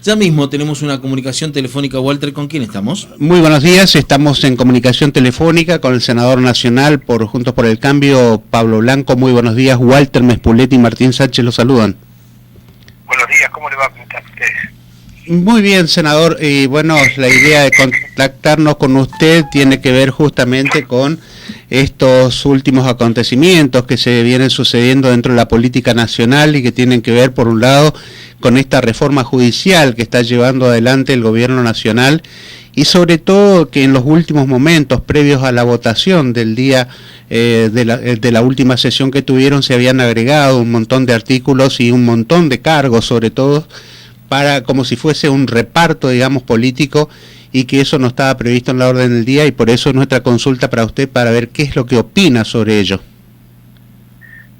Ya mismo tenemos una comunicación telefónica. Walter, ¿con quién estamos? Muy buenos días, estamos en comunicación telefónica con el senador nacional por Juntos por el Cambio, Pablo Blanco. Muy buenos días, Walter Mespuletti y Martín Sánchez los saludan. Buenos días, ¿cómo le va? ¿Cómo están ustedes? Muy bien, senador, y bueno, la idea de contactarnos con usted tiene que ver justamente con estos últimos acontecimientos que se vienen sucediendo dentro de la política nacional y que tienen que ver, por un lado, con esta reforma judicial que está llevando adelante el gobierno nacional y sobre todo que en los últimos momentos, previos a la votación del día de la última sesión que tuvieron, se habían agregado un montón de artículos y un montón de cargos, sobre todo, para como si fuese un reparto, digamos, político, y que eso no estaba previsto en la orden del día, y por eso es nuestra consulta para usted, para ver qué es lo que opina sobre ello.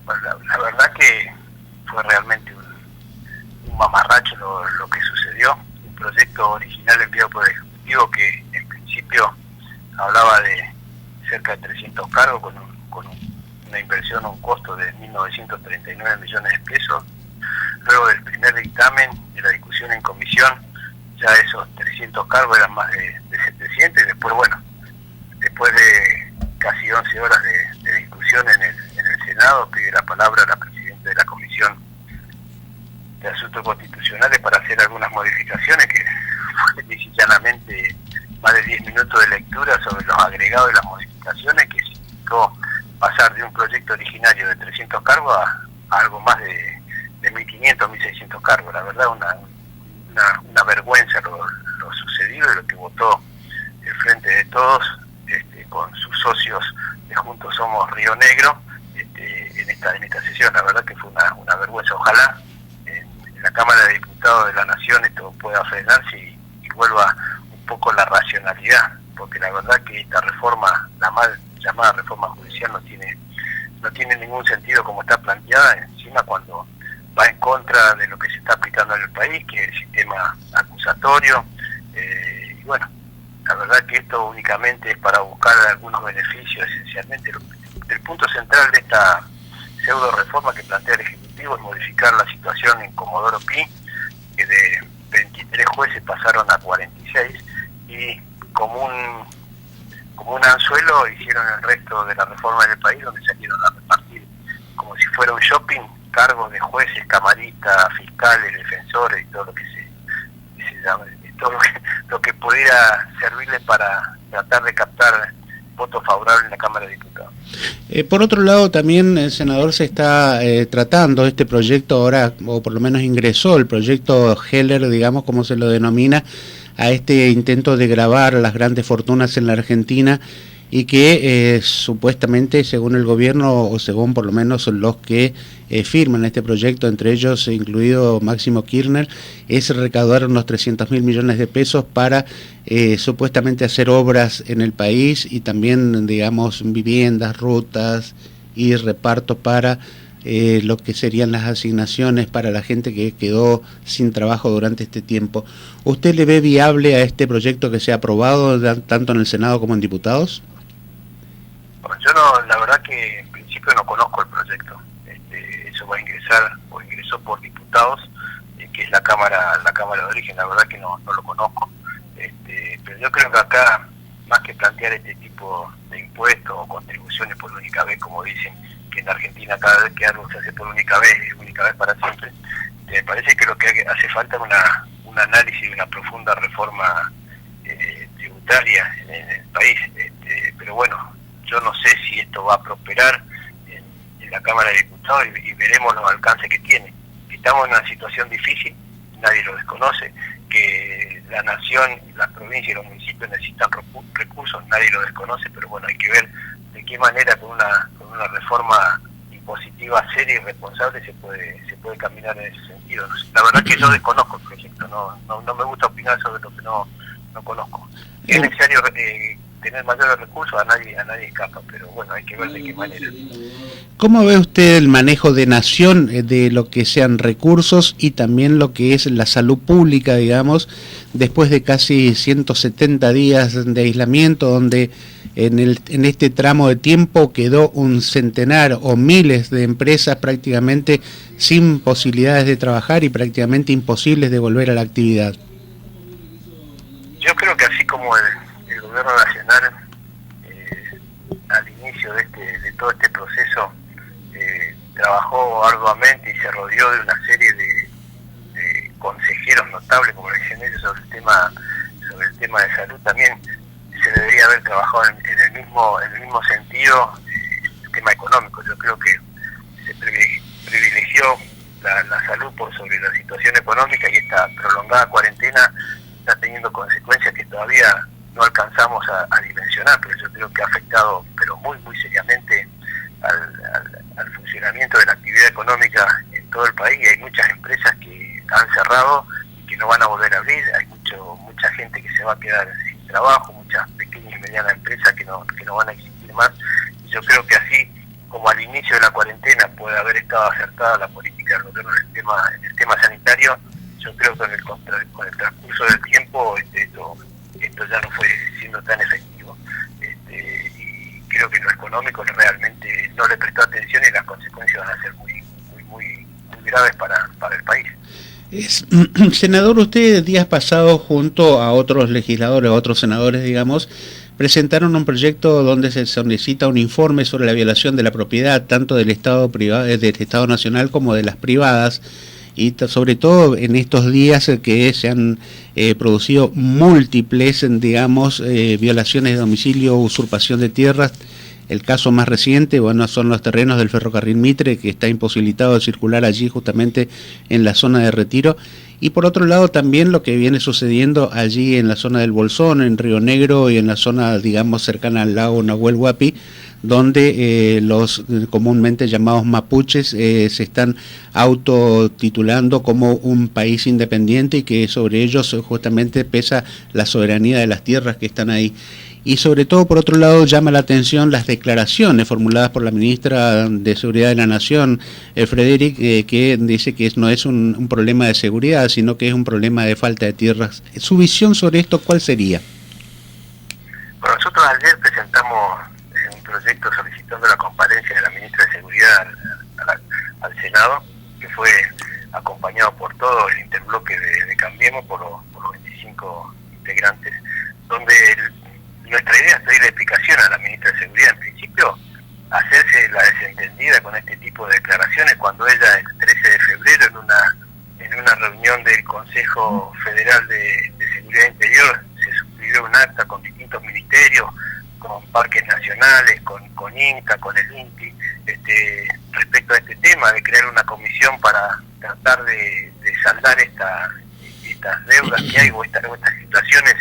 Bueno, la verdad que fue realmente un mamarracho lo que sucedió. Un proyecto original enviado por el Ejecutivo que en principio hablaba de cerca de 300 cargos con una inversión o un costo de 1.939 millones de pesos. Luego del primer dictamen de la discusión en comisión, ya esos 300 cargos eran más de 700, y después, bueno, después de casi 11 horas de discusión en el Senado, pide la palabra a la presidenta de la Comisión de Asuntos Constitucionales para hacer algunas modificaciones, que fue lisa y llanamente más de 10 minutos de lectura sobre los agregados y las modificaciones, que significó pasar de un proyecto originario de 300 cargos a algo más de 1.500, 1.600 cargos. La verdad, una vergüenza lo sucedido y lo que votó el Frente de Todos con sus socios de Juntos Somos Río Negro en esta sesión. La verdad que fue una vergüenza. Ojalá en la Cámara de Diputados de la Nación esto pueda frenarse y vuelva un poco la racionalidad, porque la verdad que esta reforma, la mal llamada reforma judicial, no tiene ningún sentido como está planteada, encima cuando va en contra de lo que se está aplicando en el país, que es el sistema acusatorio, y bueno, la verdad que esto únicamente es para buscar algunos beneficios. Esencialmente el punto central de esta pseudo reforma que plantea el Ejecutivo es modificar la situación en Comodoro Pi, que de 23 jueces pasaron a 46, y como un anzuelo hicieron el resto de la reforma del país, donde salieron a repartir como si fuera un shopping cargos de jueces, camaristas, fiscales, defensores y todo lo que se llama, todo lo que pudiera servirle para tratar de captar votos favorables en la Cámara de Diputados. Por otro lado, también el senador se está tratando este proyecto ahora, o por lo menos ingresó el proyecto Heller, digamos, como se lo denomina, a este intento de gravar las grandes fortunas en la Argentina, y que supuestamente, según el gobierno, o según por lo menos los que firman este proyecto, entre ellos incluido Máximo Kirchner, es recaudar unos 300.000 millones de pesos para supuestamente hacer obras en el país, y también, digamos, viviendas, rutas y repartos para lo que serían las asignaciones para la gente que quedó sin trabajo durante este tiempo. ¿Usted le ve viable a este proyecto que se ha aprobado tanto en el Senado como en diputados? Yo no, la verdad que en principio no conozco el proyecto. Eso va a ingresar, o ingresó por diputados, que es la cámara de origen. La verdad que no lo conozco. Pero yo creo que acá, más que plantear este tipo de impuestos o contribuciones por única vez, como dicen, que en Argentina cada vez que algo se hace por única vez, es única vez para siempre, me parece que lo que hace falta es un análisis y una profunda reforma tributaria en el país. Pero bueno, yo no sé si esto va a prosperar en la Cámara de Diputados, y veremos los alcances que tiene. Estamos en una situación difícil, nadie lo desconoce, que la nación, las provincias y los municipios necesitan recursos, nadie lo desconoce, pero bueno, hay que ver de qué manera con una reforma impositiva seria y responsable se puede caminar en ese sentido. La verdad que yo desconozco el proyecto, no me gusta opinar sobre lo que no conozco. Es necesario tener mayores recursos a nadie escapa, pero bueno, hay que ver de qué manera. ¿Cómo ve usted el manejo de nación de lo que sean recursos y también lo que es la salud pública, digamos, después de casi 170 días de aislamiento, donde en este tramo de tiempo quedó un centenar o miles de empresas prácticamente sin posibilidades de trabajar y prácticamente imposibles de volver a la actividad? Yo creo que así como el gobierno nacional al inicio de todo este proceso trabajó arduamente y se rodeó de una serie de consejeros notables, como dicen ellos, sobre el tema de salud, también se debería haber trabajado en el mismo sentido el tema económico. Yo creo que se privilegió la salud por sobre la situación económica, y esta prolongada cuarentena está teniendo consecuencias que todavía no alcanzamos a dimensionar, pero yo creo que ha afectado pero muy seriamente al funcionamiento de la actividad económica en todo el país, y hay muchas empresas que han cerrado y que no van a volver a abrir. Hay mucha gente que se va a quedar sin trabajo, muchas pequeñas y medianas empresas que no van a existir más. Y yo creo que así como al inicio de la cuarentena puede haber estado acertada la política del gobierno en el tema sanitario, yo creo que con el transcurso del tiempo esto ya no fue siendo tan efectivo, y creo que lo económico realmente no le prestó atención, y las consecuencias van a ser muy graves para el país. Senador, usted días pasados junto a otros legisladores, otros senadores, digamos, presentaron un proyecto donde se solicita un informe sobre la violación de la propiedad, tanto del Estado privado, del Estado Nacional como de las privadas, y sobre todo en estos días que se han producido múltiples, digamos, violaciones de domicilio, usurpación de tierras. El caso más reciente, bueno, son los terrenos del ferrocarril Mitre, que está imposibilitado de circular allí justamente en la zona de Retiro. Y por otro lado también lo que viene sucediendo allí en la zona del Bolsón, en Río Negro y en la zona, digamos, cercana al lago Nahuel Huapi, donde los comúnmente llamados mapuches se están autotitulando como un país independiente, y que sobre ellos justamente pesa la soberanía de las tierras que están ahí. Y sobre todo, por otro lado, llama la atención las declaraciones formuladas por la ministra de Seguridad de la Nación, Frederick, que dice que no es un problema de seguridad, sino que es un problema de falta de tierras. ¿Su visión sobre esto cuál sería? Bueno, nosotros ayer presentamos un proyecto solicitando la comparecencia de la ministra de Seguridad al Senado, que fue acompañado por todo el interbloque de Cambiemos, por los 25 integrantes, donde nuestra idea es pedirle explicación a la ministra de Seguridad. En principio, hacerse la desentendida con este tipo de declaraciones, cuando ella el 13 de febrero en una reunión del Consejo Federal de Seguridad Interior se suscribió un acta con distintos ministerios, con parques nacionales, con INCA, con el INTI, respecto a este tema de crear una comisión para tratar de saldar estas deudas que hay, o estas situaciones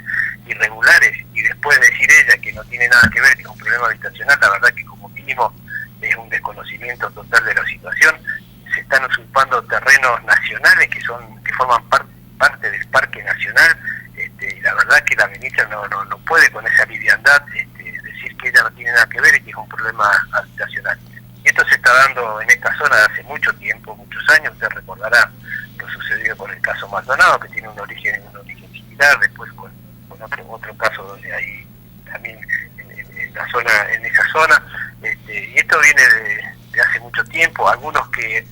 irregulares, y después decir ella que no tiene nada que ver, que es un problema habitacional. La verdad que como mínimo es un desconocimiento total de la situación. Se están usurpando terrenos nacionales que forman parte del Parque Nacional, y la verdad que la ministra no puede con esa liviandad decir que ella no tiene nada que ver y que es un problema habitacional. Y esto se está dando en esta zona de hace mucho tiempo, muchos años. Usted recordará lo sucedido con el caso Maldonado, que tiene un origen similar, después con otro caso donde hay también en esa zona, y esto viene de hace mucho tiempo. Algunos que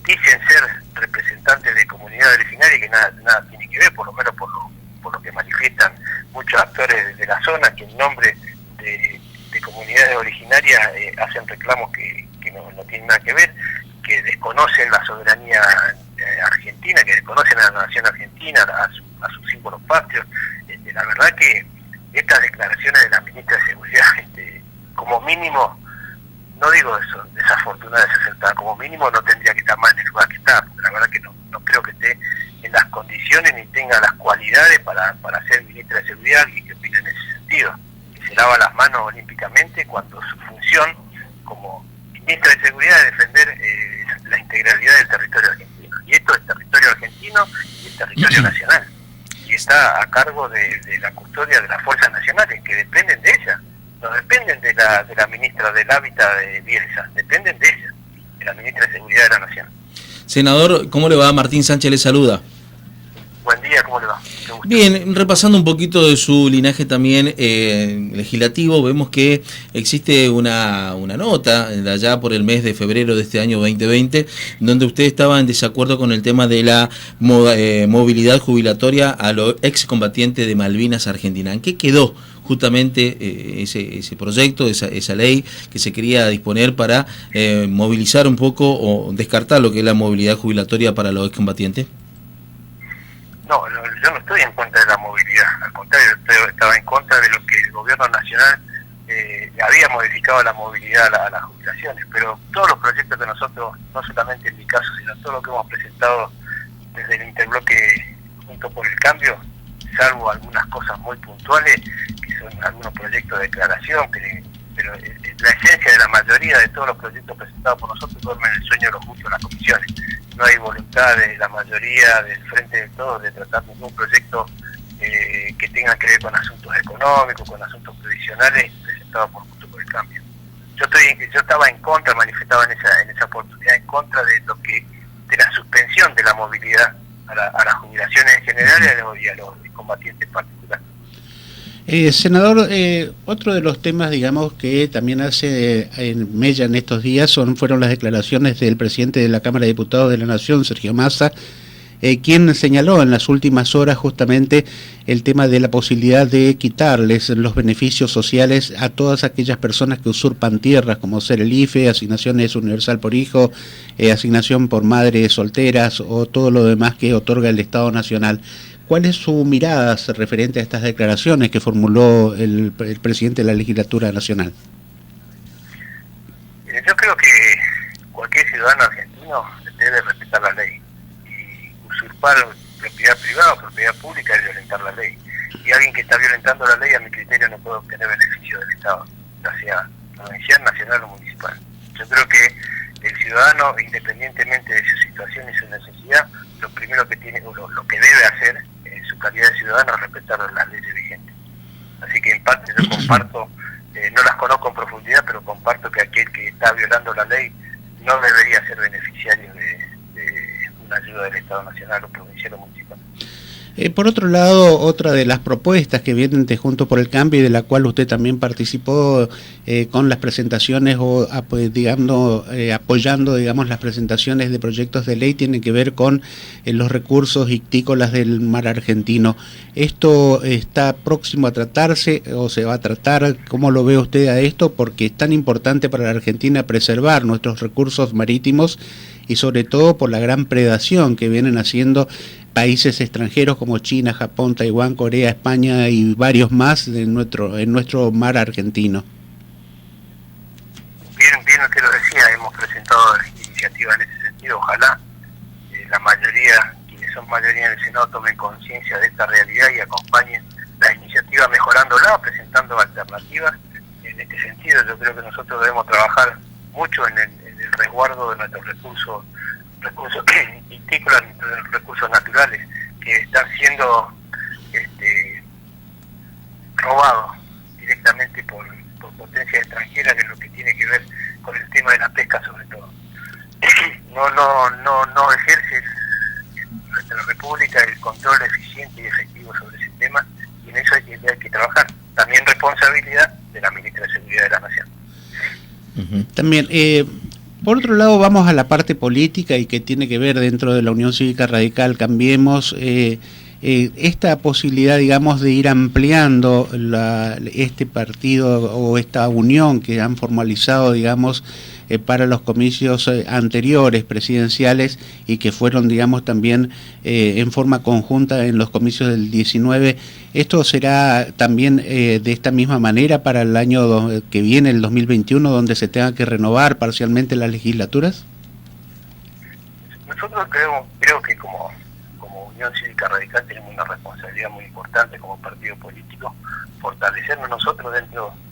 dicen ser representantes de comunidades originarias, que nada tiene que ver, por lo menos por lo que manifiestan muchos actores de la zona, que en nombre de comunidades originarias hacen reclamos que no tienen nada que ver, que desconocen la soberanía argentina, que desconocen a la nación argentina, a sus símbolos patrios. La verdad que estas declaraciones de la ministra de Seguridad, como mínimo, no digo eso, desafortunadas, desacertadas, como mínimo no tendría que estar más en el lugar que está, porque la verdad que no creo que esté en las condiciones ni tenga las cualidades para ser ministra de Seguridad. Y que opina en ese sentido, que se lava las manos olímpicamente cuando su función como ministra de Seguridad es defender la integralidad del territorio argentino. Y esto es territorio argentino y es territorio nacional. Y está a cargo de la custodia de las fuerzas nacionales, que dependen de ella, no dependen de la ministra del Hábitat de Bielsa, dependen de ella, de la ministra de Seguridad de la Nación. Senador, ¿cómo le va? Martín Sánchez le saluda. Buen día, ¿cómo le va? Bien, repasando un poquito de su linaje también legislativo, vemos que existe una nota de allá por el mes de febrero de este año 2020, donde usted estaba en desacuerdo con el tema de la movilidad jubilatoria a los excombatientes de Malvinas Argentina. ¿En qué quedó justamente ese proyecto, esa ley que se quería disponer para movilizar un poco o descartar lo que es la movilidad jubilatoria para los excombatientes? No, yo no estoy en contra de la movilidad, al contrario, estaba en contra de lo que el gobierno nacional había modificado la movilidad a las jubilaciones, pero todos los proyectos que nosotros, no solamente en mi caso, sino todo lo que hemos presentado desde el interbloque Junto por el Cambio, salvo algunas cosas muy puntuales, que son algunos proyectos de declaración, pero la esencia de la mayoría de todos los proyectos presentados por nosotros duermen el sueño de los justos en las comisiones. No hay voluntad de la mayoría del Frente de Todos de tratar ningún proyecto que tenga que ver con asuntos económicos, con asuntos previsionales presentados por Junto por el Cambio. Yo estaba en contra, manifestaba en esa oportunidad en contra de la suspensión de la movilidad a las jubilaciones en general y a los combatientes en particular. Senador, otro de los temas, digamos, que también hace mella en estos días fueron las declaraciones del presidente de la Cámara de Diputados de la Nación, Sergio Massa, quien señaló en las últimas horas justamente el tema de la posibilidad de quitarles los beneficios sociales a todas aquellas personas que usurpan tierras, como ser el IFE, asignaciones universal por hijo, asignación por madres solteras o todo lo demás que otorga el Estado Nacional. ¿Cuál es su mirada referente a estas declaraciones que formuló el presidente de la Legislatura Nacional? Yo creo que cualquier ciudadano argentino debe respetar la ley. Y usurpar propiedad privada o propiedad pública es violentar la ley. Y alguien que está violentando la ley, a mi criterio, no puede obtener beneficio del Estado, ya sea provincial, nacional o municipal. Yo creo que el ciudadano, independientemente de su situación y su necesidad, lo primero que tiene, o lo que debe hacer en su calidad de ciudadano es respetar las leyes vigentes. Así que en parte yo comparto, no las conozco en profundidad, pero comparto que aquel que está violando la ley no debería ser beneficiario de una ayuda del Estado Nacional o provincial o municipal. Por otro lado, otra de las propuestas que vienen de Juntos por el Cambio y de la cual usted también participó con las presentaciones o apoyando, digamos, las presentaciones de proyectos de ley tiene que ver con los recursos ictícolas del mar argentino. ¿Esto está próximo a tratarse o se va a tratar? ¿Cómo lo ve usted a esto? Porque es tan importante para la Argentina preservar nuestros recursos marítimos y sobre todo por la gran predación que vienen haciendo países extranjeros como China, Japón, Taiwán, Corea, España y varios más en nuestro mar argentino. Bien usted lo decía, hemos presentado iniciativas en ese sentido. Ojalá la mayoría, quienes son mayoría en el Senado, tomen conciencia de esta realidad y acompañen la iniciativa mejorándola, presentando alternativas. En este sentido, yo creo que nosotros debemos trabajar mucho en el resguardo de nuestros recursos ictícolas, recursos naturales, que están siendo robados directamente por potencias extranjeras en lo que tiene que ver con el tema de la pesca sobre todo. No ejerce nuestra República el control eficiente y efectivo sobre ese tema, y en eso hay que trabajar. También responsabilidad de la ministra de Seguridad de la Nación. También, por otro lado, vamos a la parte política y que tiene que ver dentro de la Unión Cívica Radical Cambiemos, esta posibilidad, digamos, de ir ampliando este partido o esta unión que han formalizado, digamos, para los comicios anteriores presidenciales y que fueron, digamos, también en forma conjunta en los comicios del 19. ¿Esto será también de esta misma manera para el año que viene, el 2021, donde se tenga que renovar parcialmente las legislaturas? Nosotros creo que como Unión Cívica Radical tenemos una responsabilidad muy importante como partido político, fortalecernos nosotros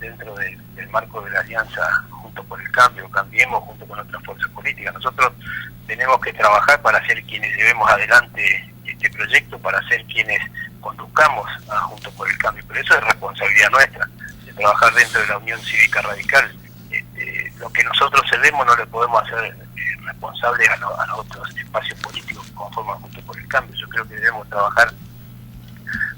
dentro del marco de la alianza Juntos por el Cambio, Cambiemos junto con otras fuerzas políticas. Nosotros tenemos que trabajar para ser quienes llevemos adelante este proyecto, para ser quienes conduzcamos a Juntos por el Cambio, pero eso es responsabilidad nuestra, de trabajar dentro de la Unión Cívica Radical. Lo que nosotros cedemos no le podemos hacer responsable a los otros espacios políticos que conforman Juntos por el Cambio. Yo creo que debemos trabajar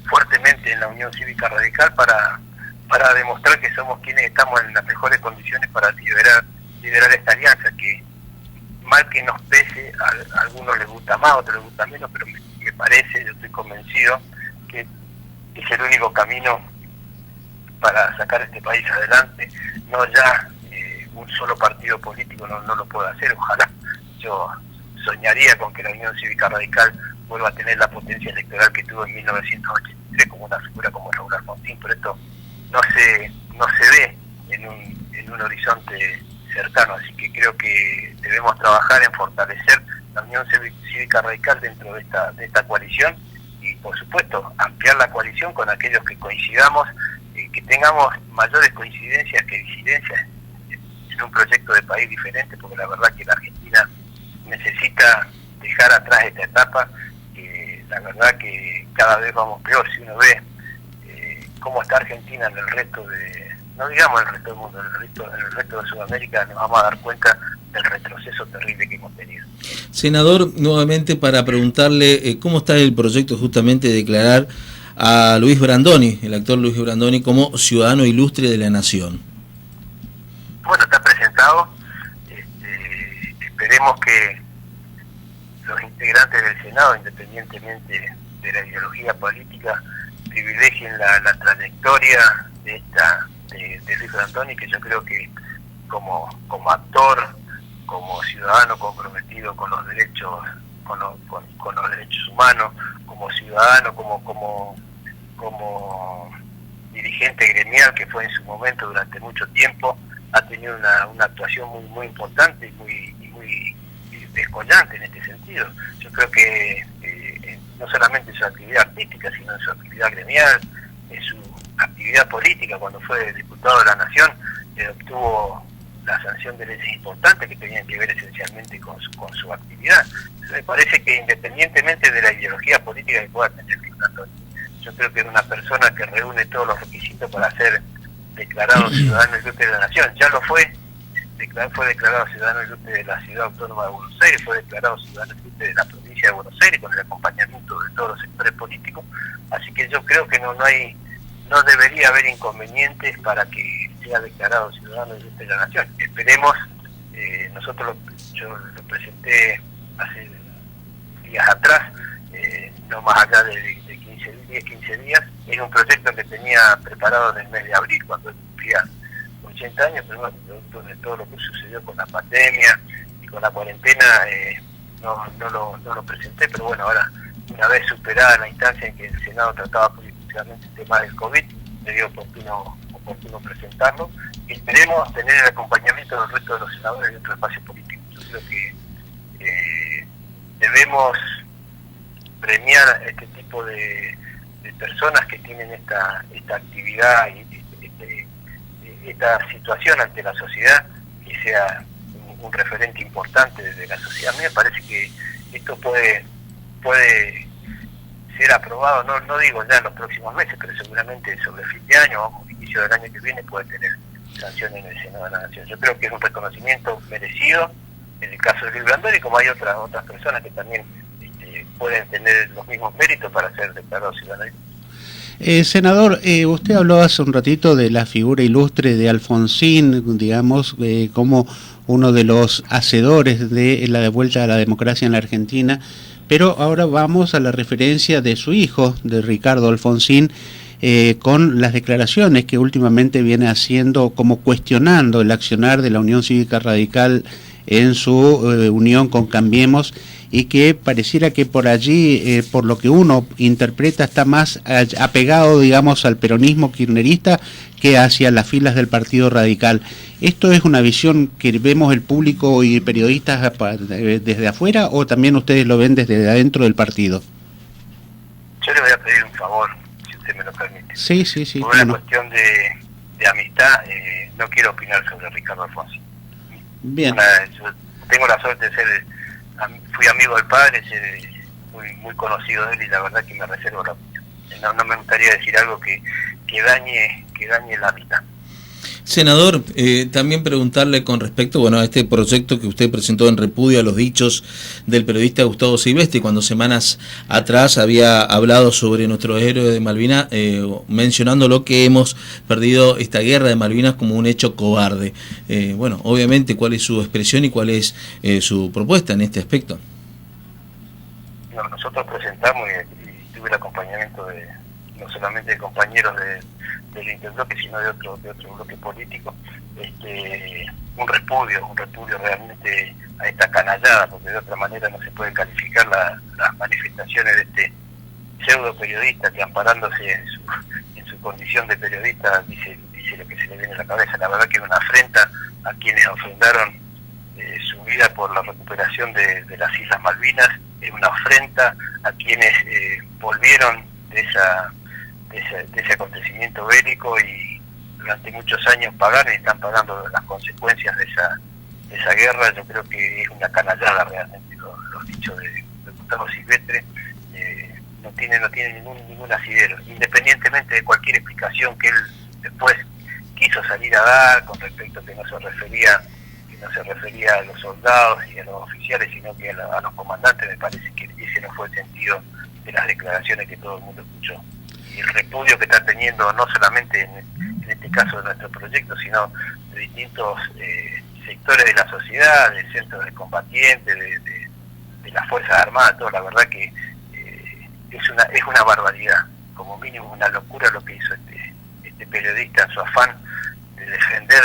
fuertemente en la Unión Cívica Radical para demostrar que somos quienes estamos en las mejores condiciones para liderar esta alianza, que mal que nos pese, a algunos les gusta más, a otros les gusta menos, pero me parece, yo estoy convencido que es el único camino para sacar este país adelante. No ya un solo partido político no lo puede hacer. Ojalá, yo soñaría con que la Unión Cívica Radical vuelva a tener la potencia electoral que tuvo en 1983 como una figura como Raúl Alfonsín, pero esto no se ve en un horizonte cercano, así que creo que debemos trabajar en fortalecer la Unión Cívica Radical dentro de esta coalición y, por supuesto, ampliar la coalición con aquellos que coincidamos, que tengamos mayores coincidencias que disidencias en un proyecto de país diferente, porque la verdad que la Argentina necesita dejar atrás esta etapa, que la verdad que cada vez vamos peor. Si uno ve cómo está Argentina en el resto de, no digamos en el resto del mundo, en el resto de Sudamérica, nos vamos a dar cuenta del retroceso terrible que hemos tenido. Senador, nuevamente para preguntarle cómo está el proyecto justamente de declarar a Luis Brandoni, el actor Luis Brandoni, como ciudadano ilustre de la nación. Bueno, está presentado. Esperemos que los integrantes del Senado, independientemente de la ideología política, privilegien la trayectoria de Luis Brandoni, que yo creo que como actor, como ciudadano comprometido con los derechos, con los derechos humanos, como ciudadano, como dirigente gremial que fue en su momento durante mucho tiempo, ha tenido una actuación muy importante y muy descollante en este sentido. Yo creo que no solamente en su actividad artística, sino en su actividad gremial, en su actividad política, cuando fue diputado de la Nación, obtuvo la sanción de leyes importantes que tenían que ver esencialmente con su actividad. Entonces, me parece que independientemente de la ideología política que pueda tener Luis Brandoni, yo creo que es una persona que reúne todos los requisitos para ser declarado ciudadano ilustre de la Nación. Ya lo fue declarado ciudadano ilustre de la Ciudad Autónoma de Buenos Aires, fue declarado ciudadano ilustre de la provincia de Buenos Aires con el acompañamiento de todos los sectores políticos, así que yo creo que no debería haber inconvenientes para que sea declarado ciudadano ilustre de la Nación. Esperemos, yo lo presenté hace días atrás, no más allá de 15 días, es un proyecto que tenía preparado en el mes de abril, cuando él cumplía 80 años, pero bueno, producto de todo lo que sucedió con la pandemia y con la cuarentena, no lo presenté, pero bueno, ahora, una vez superada la instancia en que el Senado trataba políticamente el tema del COVID, me dio oportuno presentarlo, y esperemos tener el acompañamiento del resto de los senadores de otros espacios políticos. Yo creo que debemos premiar este tipo de personas que tienen esta actividad y esta situación ante la sociedad, que sea un referente importante de la sociedad. A mí me parece que esto puede ser aprobado, no digo ya en los próximos meses, pero seguramente sobre fin de año o inicio del año que viene puede tener sanción en el Senado de la Nación. Yo creo que es un reconocimiento merecido en el caso de Luis Brandoni, como hay otras personas que también pueden tener los mismos méritos para ser declarados ciudadanos. Senador, usted habló hace un ratito de la figura ilustre de Alfonsín, digamos, como uno de los hacedores de la devuelta a la democracia en la Argentina, pero ahora vamos a la referencia de su hijo, de Ricardo Alfonsín, con las declaraciones que últimamente viene haciendo, como cuestionando el accionar de la Unión Cívica Radical en su unión con Cambiemos, y que pareciera que por allí, por lo que uno interpreta, está más apegado, digamos, al peronismo kirchnerista que hacia las filas del Partido Radical. ¿Esto es una visión que vemos el público y periodistas desde afuera, o también ustedes lo ven desde adentro del partido? Yo le voy a pedir un favor, si usted me lo permite. Sí. Por una cuestión de amistad, no quiero opinar sobre Ricardo Alfonsín. Bien. Yo tengo la suerte de fui amigo del padre, muy conocido de él, y la verdad que me reservo la opinión. no me gustaría decir algo que dañe el hábitat. Senador, también preguntarle con respecto, bueno, a este proyecto que usted presentó en repudio a los dichos del periodista Gustavo Silvestre, cuando semanas atrás había hablado sobre nuestros héroes de Malvinas, mencionando lo que hemos perdido esta guerra de Malvinas como un hecho cobarde. Bueno, obviamente, ¿cuál es su expresión y cuál es su propuesta en este aspecto? No, nosotros presentamos y tuve el acompañamiento no solamente de compañeros del Interbloque, sino de otro bloque político, un repudio realmente a esta canallada, porque de otra manera no se puede calificar las manifestaciones de este pseudo periodista que, amparándose en su condición de periodista, dice lo que se le viene a la cabeza. La verdad que es una afrenta a quienes ofrendaron su vida por la recuperación de las Islas Malvinas, es una afrenta a quienes volvieron de ese acontecimiento bélico y durante muchos años pagaron y están pagando las consecuencias de esa guerra. Yo creo que es una canallada realmente los dichos de Gustavo Silvestre. No tiene ningún asidero, independientemente de cualquier explicación que él después quiso salir a dar con respecto a que no se refería a los soldados y a los oficiales, sino que a los comandantes. Me parece que ese no fue el sentido de las declaraciones que todo el mundo escuchó. Y el repudio que está teniendo, no solamente en este caso de nuestro proyecto, sino de distintos sectores de la sociedad, de centros de combatientes, de las Fuerzas Armadas, todo, la verdad que es una barbaridad, como mínimo una locura lo que hizo este periodista en su afán de defender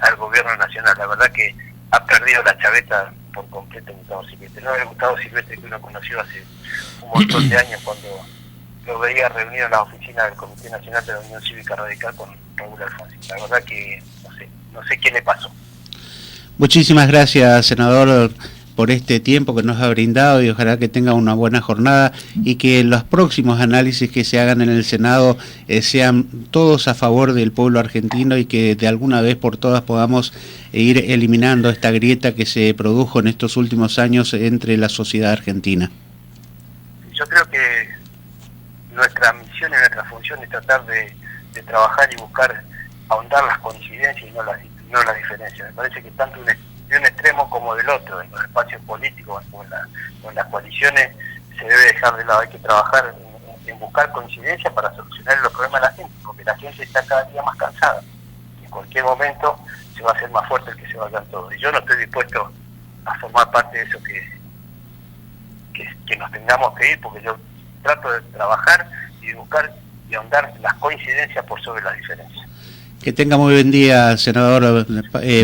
al gobierno nacional. La verdad que ha perdido la chaveta por completo Gustavo Silvestre. No era Gustavo Silvestre que uno conoció hace un montón de años, cuando lo veía reunido en la oficina del Comité Nacional de la Unión Cívica Radical con Raúl Alfonsín. La verdad que no sé qué le pasó. Muchísimas gracias, senador, por este tiempo que nos ha brindado, y ojalá que tenga una buena jornada y que los próximos análisis que se hagan en el Senado sean todos a favor del pueblo argentino y que de alguna vez por todas podamos ir eliminando esta grieta que se produjo en estos últimos años entre la sociedad argentina. Yo creo que nuestra misión y nuestra función es tratar de trabajar y buscar ahondar las coincidencias y no las diferencias. Me parece que tanto de un extremo como del otro, en los espacios políticos o en las coaliciones, se debe dejar de lado. Hay que trabajar en buscar coincidencias para solucionar los problemas de la gente, porque la gente está cada día más cansada. Y en cualquier momento se va a hacer más fuerte el que se vayan todos. Y yo no estoy dispuesto a formar parte de eso que nos tengamos que ir, porque yo trato de trabajar y de buscar y ahondar las coincidencias por sobre las diferencias. Que tenga muy buen día, senador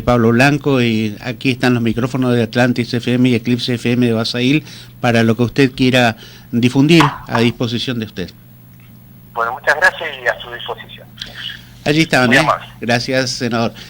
Pablo Blanco, y aquí están los micrófonos de Atlantis FM y Eclipse FM de Basail para lo que usted quiera difundir, a disposición de usted. Bueno, muchas gracias y a su disposición. Allí estaban, Gracias, senador.